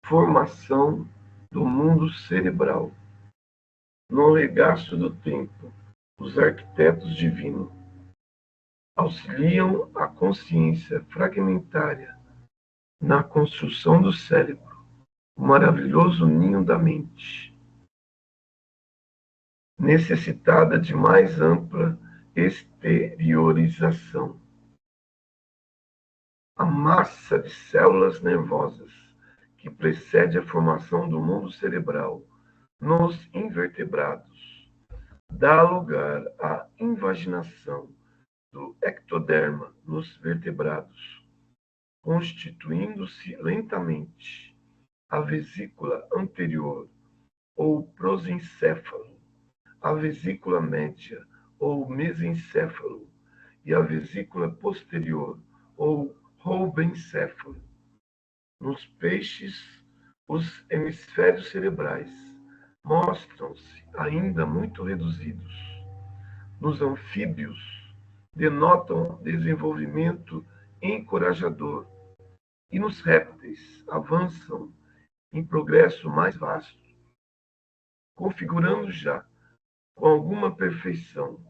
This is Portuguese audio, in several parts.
formação do mundo cerebral. No regaço do tempo, os arquitetos divinos auxiliam a consciência fragmentária na construção do cérebro, o maravilhoso ninho da mente, necessitada de mais ampla exteriorização. A massa de células nervosas que precede a formação do mundo cerebral nos invertebrados dá lugar à invaginação do ectoderma nos vertebrados, constituindo-se lentamente a vesícula anterior ou prosencéfalo, a vesícula média ou mesencéfalo e a vesícula posterior ou roubencéfalo. Nos peixes, os hemisférios cerebrais mostram-se ainda muito reduzidos. Nos anfíbios, denotam desenvolvimento encorajador e nos répteis avançam em progresso mais vasto, configurando já com alguma perfeição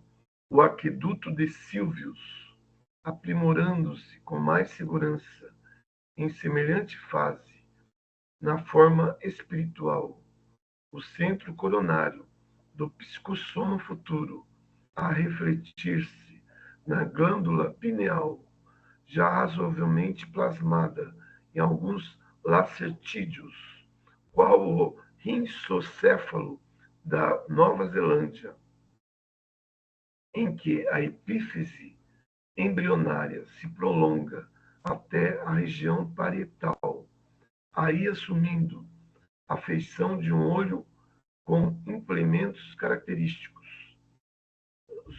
o aqueduto de Silvius, aprimorando-se com mais segurança em semelhante fase na forma espiritual, o centro coronário do psicossomo futuro a refletir-se na glândula pineal, já razoavelmente plasmada em alguns lacertídeos, qual o rhincocéfalo da Nova Zelândia, em que a epífise embrionária se prolonga até a região parietal, aí assumindo a feição de um olho com implementos característicos.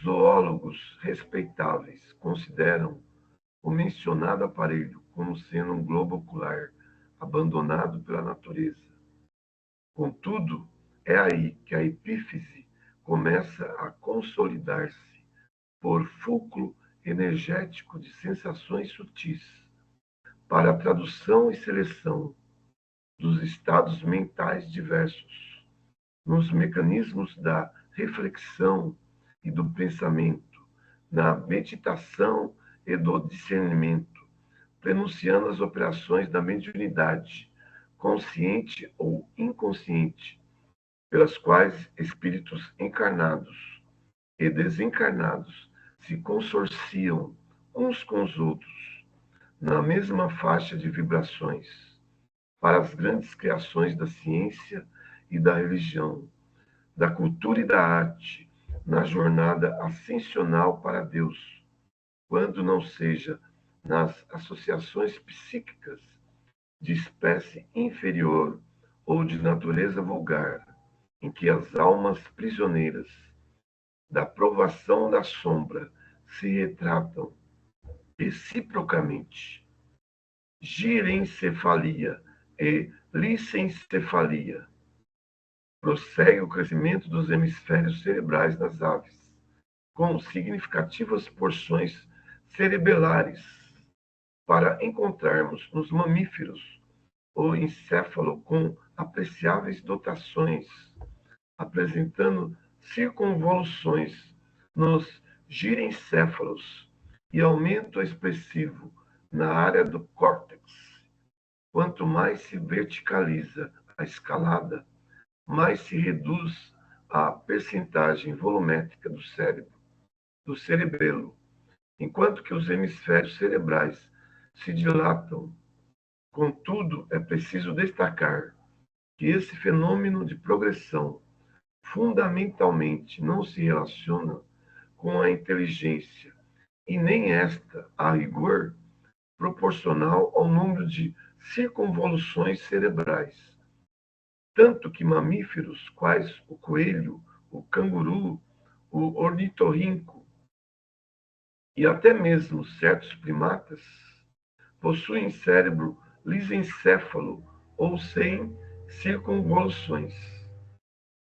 Zoólogos respeitáveis consideram o mencionado aparelho como sendo um globo ocular abandonado pela natureza. Contudo, é aí que a epífise começa a consolidar-se por fulcro energético de sensações sutis, para a tradução e seleção dos estados mentais diversos, nos mecanismos da reflexão e do pensamento, na meditação e do discernimento, prenunciando as operações da mediunidade, consciente ou inconsciente, pelas quais espíritos encarnados e desencarnados se consorciam uns com os outros, na mesma faixa de vibrações, para as grandes criações da ciência e da religião, da cultura e da arte, na jornada ascensional para Deus, quando não seja nas associações psíquicas de espécie inferior ou de natureza vulgar, em que as almas prisioneiras da provação da sombra se retratam reciprocamente. Girencefalia e licencefalia. Prossegue o crescimento dos hemisférios cerebrais das aves, com significativas porções cerebelares, para encontrarmos nos mamíferos o encéfalo com apreciáveis dotações, apresentando circunvoluções nos girencéfalos e aumento expressivo na área do córtex. Quanto mais se verticaliza a escalada, mais se reduz a percentagem volumétrica do cérebro, do cerebelo, enquanto que os hemisférios cerebrais se dilatam. Contudo, é preciso destacar que esse fenômeno de progressão fundamentalmente não se relaciona com a inteligência, e nem esta, a rigor, proporcional ao número de circunvoluções cerebrais. Tanto que mamíferos quais o coelho, o canguru, o ornitorrinco e até mesmo certos primatas possuem cérebro lisencéfalo ou sem circunvoluções.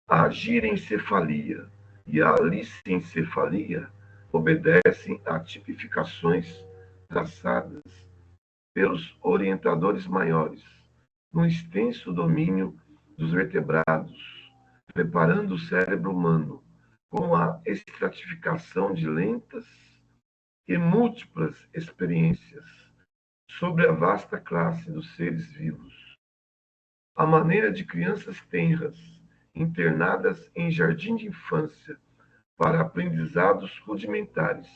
A girencefalia e a licencefalia obedecem a tipificações traçadas pelos orientadores maiores no extenso domínio dos vertebrados, preparando o cérebro humano com a estratificação de lentas e múltiplas experiências sobre a vasta classe dos seres vivos. A maneira de crianças tenras, internadas em jardim de infância para aprendizados rudimentares,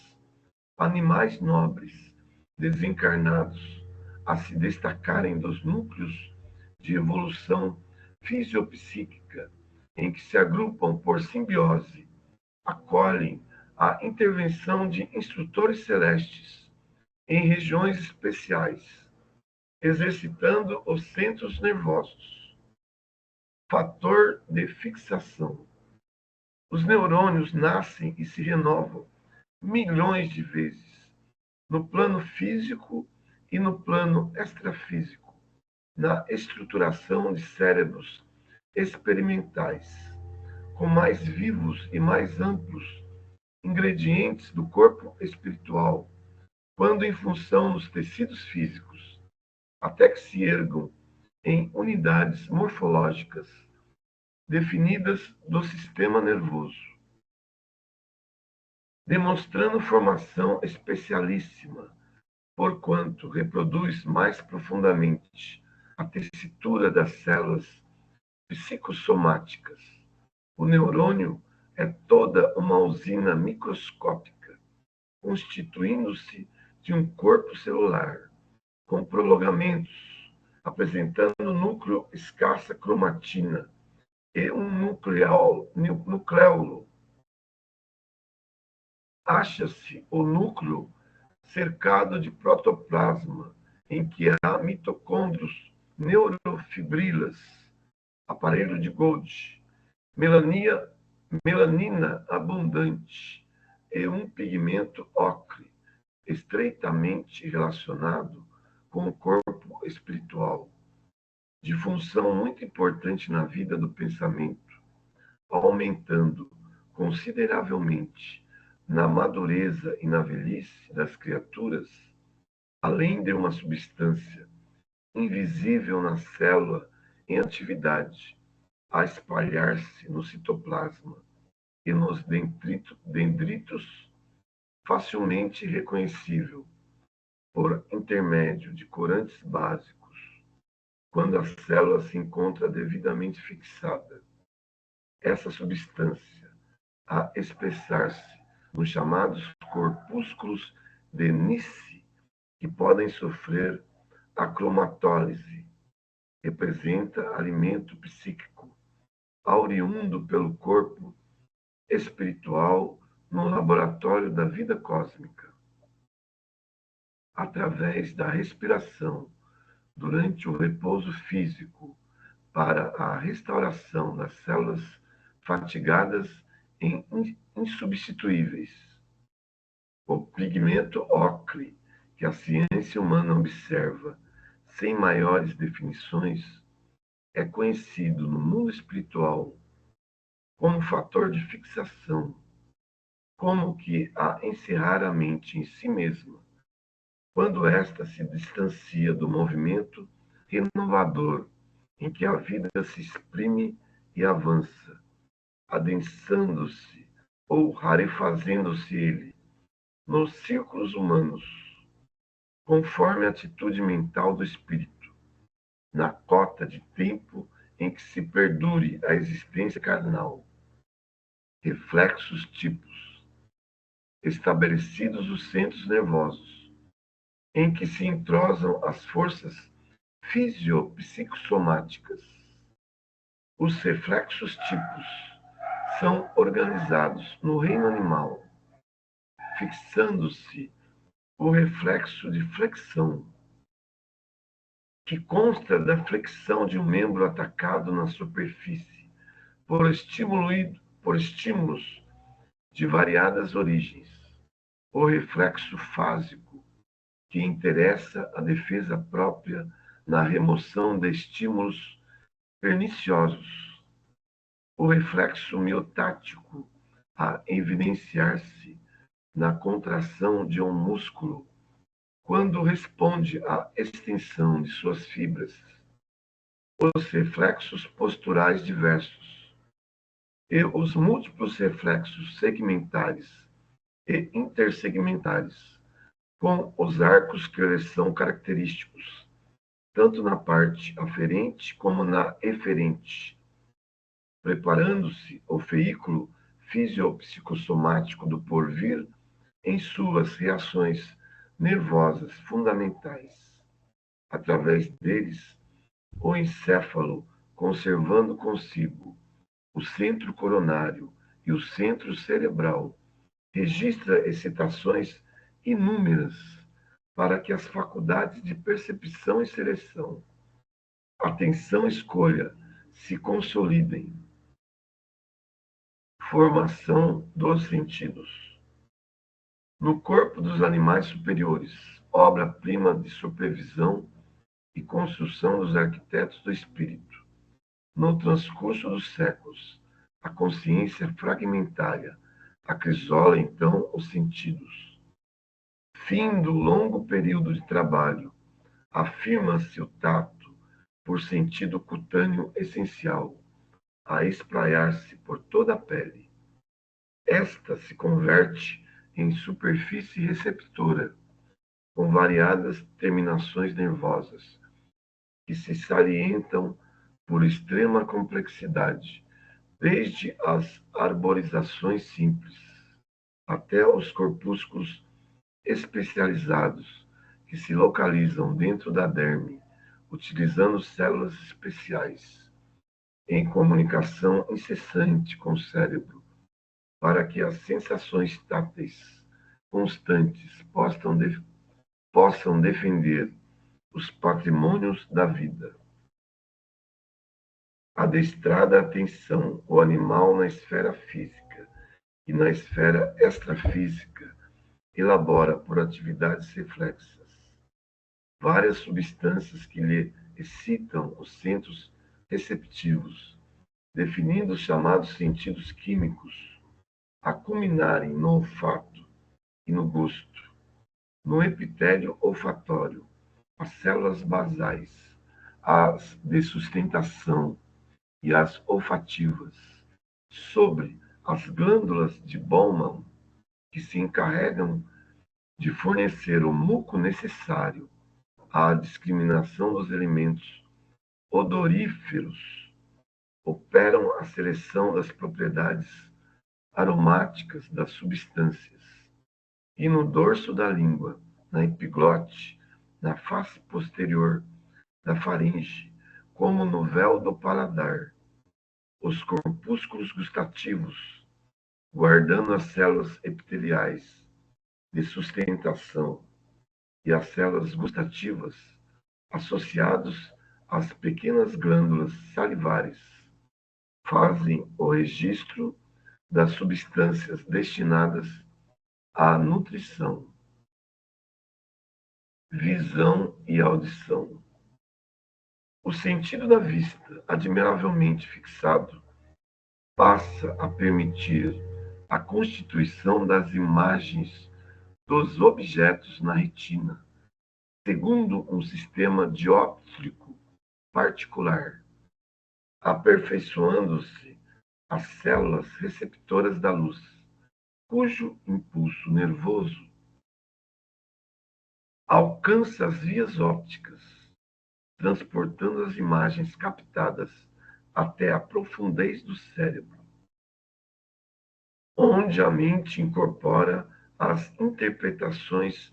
animais nobres, desencarnados, a se destacarem dos núcleos de evolução fisiopsíquica em que se agrupam por simbiose, acolhem a intervenção de instrutores celestes em regiões especiais, exercitando os centros nervosos. Fator de fixação. Os neurônios nascem e se renovam milhões de vezes, no plano físico e no plano extrafísico, na estruturação de cérebros experimentais, com mais vivos e mais amplos ingredientes do corpo espiritual, quando em função dos tecidos físicos, até que se ergam em unidades morfológicas definidas do sistema nervoso, demonstrando formação especialíssima, porquanto reproduz mais profundamente a tessitura das células psicossomáticas. O neurônio é toda uma usina microscópica, constituindo-se de um corpo celular, com prolongamentos, apresentando núcleo escassa cromatina e um nucleolo. Acha-se o núcleo cercado de protoplasma, em que há mitocôndrios, neurofibrilas, aparelho de Golgi, melanina abundante e um pigmento ocre, estreitamente relacionado com o corpo espiritual, de função muito importante na vida do pensamento, aumentando consideravelmente na madureza e na velhice das criaturas, além de uma substância invisível na célula em atividade, a espalhar-se no citoplasma e nos dendritos, facilmente reconhecível por intermédio de corantes básicos, quando a célula se encontra devidamente fixada. Essa substância, a espessar-se nos chamados corpúsculos de Nisse, que podem sofrer a cromatólise, representa alimento psíquico, oriundo pelo corpo espiritual no laboratório da vida cósmica. Através da respiração, durante o repouso físico, para a restauração das células fatigadas e insubstituíveis. O pigmento ocre, que a ciência humana observa sem maiores definições, é conhecido no mundo espiritual como fator de fixação, como que a encerrar a mente em si mesma, quando esta se distancia do movimento renovador em que a vida se exprime e avança, adensando-se ou rarefazendo-se ele nos círculos humanos, conforme a atitude mental do espírito, na cota de tempo em que se perdure a existência carnal. Reflexos tipos, estabelecidos os centros nervosos, em que se entrosam as forças fisiopsicossomáticas. Os reflexos tipos são organizados no reino animal, fixando-se o reflexo de flexão, que consta da flexão de um membro atacado na superfície por estímulos de variadas origens. O reflexo fásico, que interessa a defesa própria na remoção de estímulos perniciosos. O reflexo miotático, a evidenciar-se na contração de um músculo quando responde à extensão de suas fibras. os reflexos posturais diversos e os múltiplos reflexos segmentares e intersegmentares, com os arcos que lhes são característicos, tanto na parte aferente como na eferente, preparando-se o veículo fisiopsicossomático do porvir em suas reações nervosas fundamentais. Através deles, o encéfalo, conservando consigo o centro coronário e o centro cerebral, registra excitações inúmeras para que as faculdades de percepção e seleção, atenção e escolha se consolidem. Formação dos sentidos. No corpo dos animais superiores, obra-prima de supervisão e construção dos arquitetos do espírito. No transcurso dos séculos, a consciência fragmentária acrisola então os sentidos. Fim do longo período de trabalho, afirma-se o tato por sentido cutâneo essencial, a espraiar-se por toda a pele. Esta se converte em superfície receptora, com variadas terminações nervosas, que se salientam por extrema complexidade, desde as arborizações simples até os corpúsculos especializados que se localizam dentro da derme, utilizando células especiais, em comunicação incessante com o cérebro, para que as sensações táteis constantes possam defender os patrimônios da vida. Adestrada a atenção, o animal na esfera física e na esfera extrafísica elabora por atividades reflexas várias substâncias que lhe excitam os centros receptivos, definindo os chamados sentidos químicos, a culminarem no olfato e no gosto. No epitélio olfatório, as células basais, as de sustentação e as olfativas, sobre as glândulas de Bowman, que se encarregam de fornecer o muco necessário à discriminação dos elementos odoríferos, operam a seleção das propriedades aromáticas das substâncias. E no dorso da língua, na epiglote, na face posterior da faringe, como no véu do paladar, os corpúsculos gustativos, guardando as células epiteliais de sustentação e as células gustativas, associados às pequenas glândulas salivares, fazem o registro das substâncias destinadas à nutrição. Visão e audição. O sentido da vista, admiravelmente fixado, passa a permitir a constituição das imagens dos objetos na retina, segundo um sistema dióptrico particular, aperfeiçoando-se as células receptoras da luz, cujo impulso nervoso alcança as vias ópticas, transportando as imagens captadas até a profundez do cérebro, onde a mente incorpora as interpretações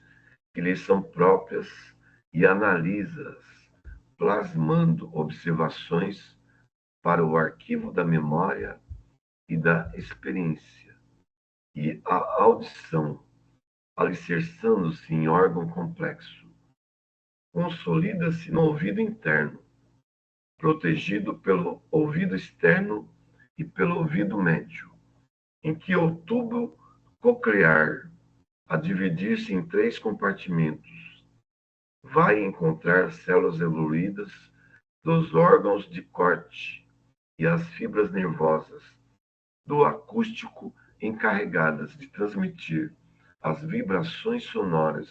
que lhe são próprias e analisa-as, plasmando observações para o arquivo da memória e da experiência. E a audição, alicerçando-se em órgão complexo, consolida-se no ouvido interno, protegido pelo ouvido externo e pelo ouvido médio, em que o tubo coclear, a dividir-se em 3 compartimentos, vai encontrar células evoluídas dos órgãos de corte e as fibras nervosas do acústico encarregadas de transmitir as vibrações sonoras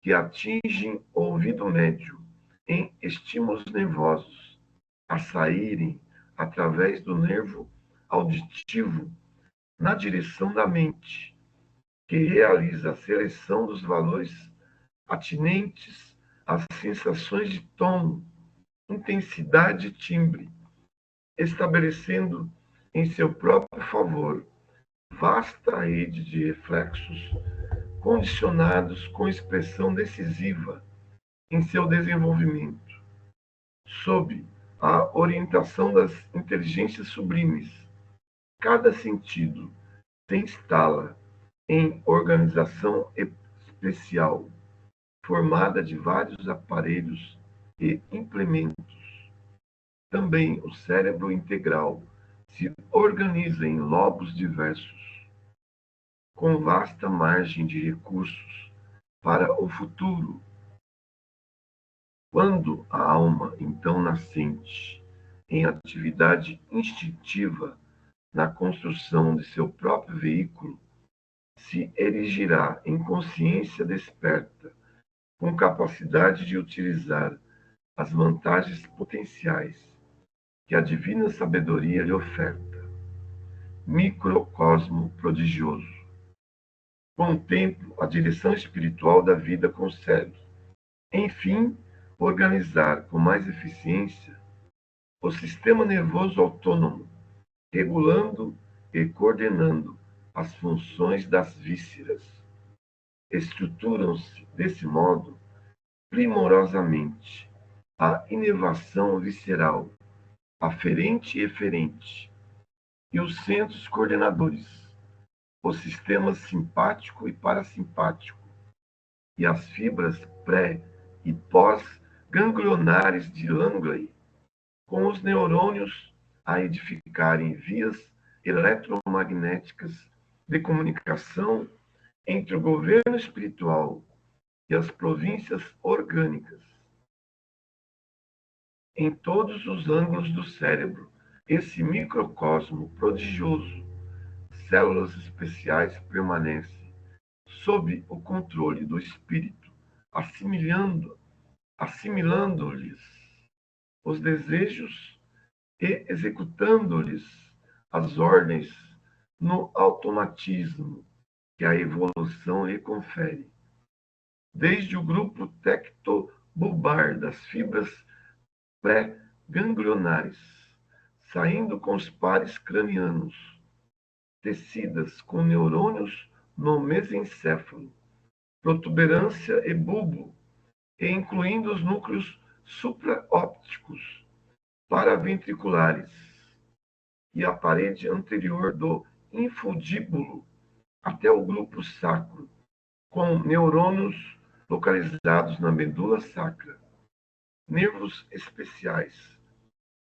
que atingem o ouvido médio em estímulos nervosos a saírem através do nervo auditivo na direção da mente, que realiza a seleção dos valores atinentes às sensações de tom, intensidade e timbre, estabelecendo em seu próprio favor vasta rede de reflexos condicionados com expressão decisiva em seu desenvolvimento, sob a orientação das inteligências sublimes. Cada sentido se instala em organização especial, formada de vários aparelhos e implementos. Também o cérebro integral se organiza em lobos diversos, com vasta margem de recursos para o futuro. Quando a alma, então nascente, em atividade instintiva na construção de seu próprio veículo, se erigirá em consciência desperta, com capacidade de utilizar as vantagens potenciais que a divina sabedoria lhe oferta. Microcosmo prodigioso. Com o tempo, a direção espiritual da vida concede, enfim, organizar com mais eficiência o sistema nervoso autônomo, regulando e coordenando as funções das vísceras. Estruturam-se, desse modo, primorosamente a inervação visceral, aferente e eferente, e os centros coordenadores, os sistemas simpático e parasimpático, e as fibras pré- e pós-ganglionares de Langley, com os neurônios a edificarem vias eletromagnéticas de comunicação entre o governo espiritual e as províncias orgânicas. Em todos os ângulos do cérebro, esse microcosmo prodigioso, células especiais permanecem sob o controle do espírito, assimilando-lhes os desejos e executando-lhes as ordens no automatismo que a evolução lhe confere. Desde o grupo tectobulbar das fibras pré-ganglionares, saindo com os pares cranianos, tecidas com neurônios no mesencéfalo, protuberância e bulbo, e incluindo os núcleos supraópticos, paraventriculares, e a parede anterior do infundíbulo até o grupo sacro, com neurônios localizados na medula sacra. Nervos especiais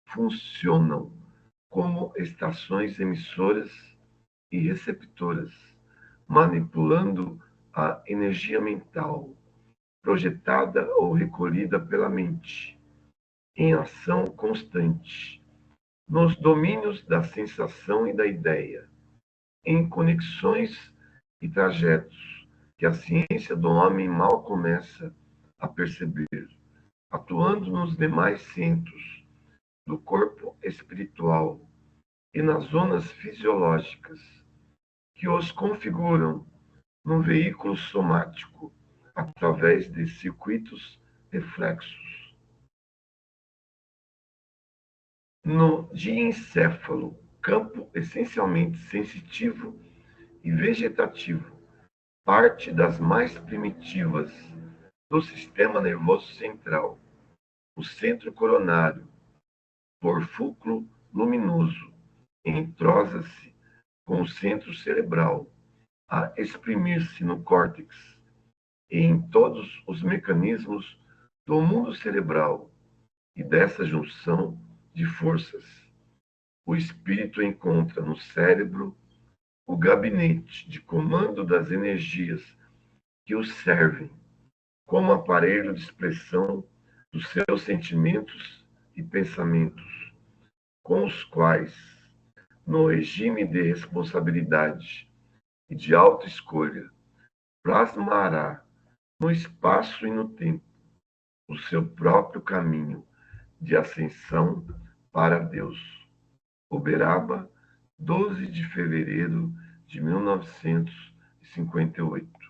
funcionam como estações emissoras e receptoras, manipulando a energia mental, projetada ou recolhida pela mente, em ação constante, nos domínios da sensação e da ideia, em conexões e trajetos que a ciência do homem mal começa a perceber, atuando nos demais centros do corpo espiritual e nas zonas fisiológicas que os configuram no veículo somático através de circuitos reflexos. No diencéfalo, campo essencialmente sensitivo e vegetativo, parte das mais primitivas do sistema nervoso central, o centro coronário, forfúculo luminoso, entrosa-se com o centro cerebral, a exprimir-se no córtex e em todos os mecanismos do mundo cerebral, e dessa junção de forças, o espírito encontra no cérebro o gabinete de comando das energias que o servem como aparelho de expressão dos seus sentimentos e pensamentos, com os quais, no regime de responsabilidade e de autoescolha, plasmará no espaço e no tempo o seu próprio caminho de ascensão para Deus. Uberaba, 12 de fevereiro de 1958.